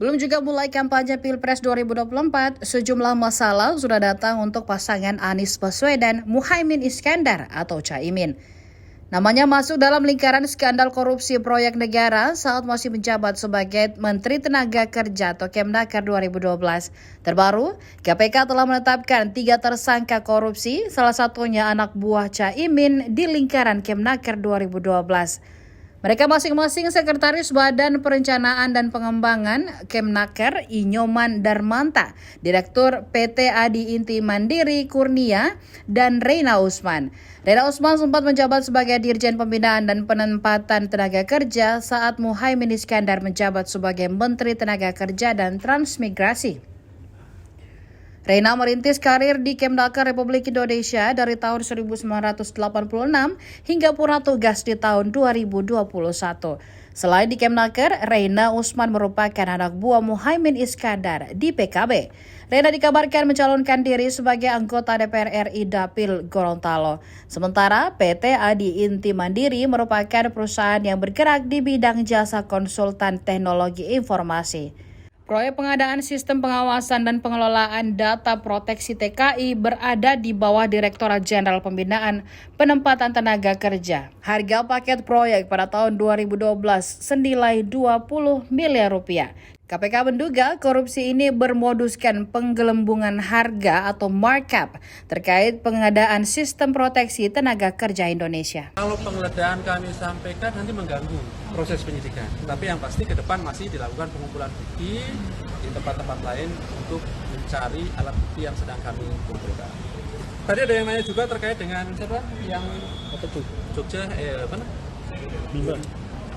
Belum juga mulai kampanye Pilpres 2024, sejumlah masalah sudah datang untuk pasangan Anies Baswedan Muhaimin Iskandar atau Caimin. Namanya masuk dalam lingkaran skandal korupsi proyek negara saat masih menjabat sebagai Menteri Tenaga Kerja atau Kemnaker 2012. Terbaru, KPK telah menetapkan 3 tersangka korupsi, salah satunya anak buah Caimin di lingkaran Kemnaker 2012. Mereka masing-masing Sekretaris Badan Perencanaan dan Pengembangan Kemnaker Inyoman Darmanta, Direktur PT Adi Inti Mandiri Kurnia, dan Reina Usman. Reina Usman sempat menjabat sebagai Dirjen Pembinaan dan Penempatan Tenaga Kerja saat Muhaimin Iskandar menjabat sebagai Menteri Tenaga Kerja dan Transmigrasi. Reina merintis karir di Kemnaker Republik Indonesia dari tahun 1986 hingga purna tugas di tahun 2021. Selain di Kemnaker, Reina Usman merupakan anak buah Muhaimin Iskandar di PKB. Reina dikabarkan mencalonkan diri sebagai anggota DPR RI Dapil Gorontalo. Sementara PT Adi Inti Mandiri merupakan perusahaan yang bergerak di bidang jasa konsultan teknologi informasi. Proyek pengadaan sistem pengawasan dan pengelolaan data proteksi TKI berada di bawah Direktorat Jenderal Pembinaan Penempatan Tenaga Kerja. Harga paket proyek pada tahun 2012 senilai 20 miliar rupiah. KPK menduga korupsi ini bermoduskan penggelembungan harga atau markup terkait pengadaan sistem proteksi tenaga kerja Indonesia. Kalau penggeledahan kami sampaikan nanti mengganggu proses penyidikan, tapi yang pasti ke depan masih dilakukan pengumpulan bukti di tempat-tempat lain untuk mencari alat bukti yang sedang kami kumpulkan. Tadi ada yang nanya juga terkait dengan siapa yang Jogja, Bima.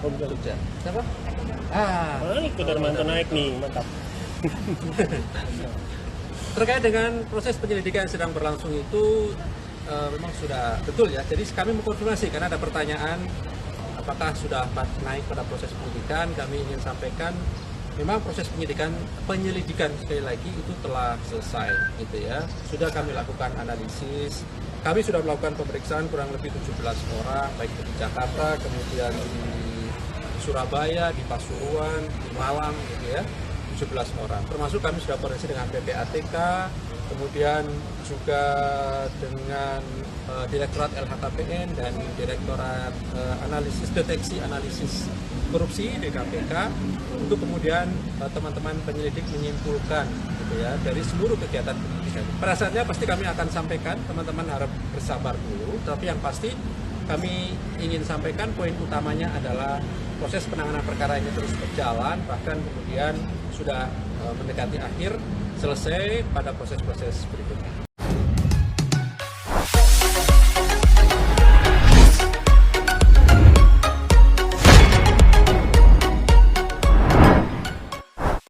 Jogja. Siapa? Itu Darmanta naik nih, mantap. Terkait dengan proses penyelidikan yang sedang berlangsung itu memang sudah betul ya. Jadi kami mengkonfirmasi karena ada pertanyaan apakah sudah naik pada proses penyidikan. Kami ingin sampaikan memang proses penyelidikan sekali lagi itu telah selesai gitu ya. Sudah kami lakukan analisis. Kami sudah melakukan pemeriksaan kurang lebih 17 orang baik di Jakarta, kemudian di Surabaya, di Pasuruan, di Malang gitu ya, 17 orang. Termasuk kami sudah koordinasi dengan PPATK, kemudian juga dengan Direktorat LHKPN dan Direktorat Deteksi Analisis Korupsi di KPK untuk kemudian teman-teman penyelidik menyimpulkan gitu ya dari seluruh kegiatan penyidikan. Pada saatnya pasti kami akan sampaikan, teman-teman harap bersabar dulu, tapi yang pasti kami ingin sampaikan poin utamanya adalah proses penanganan perkara ini terus berjalan, bahkan kemudian sudah mendekati akhir, selesai pada proses-proses berikutnya.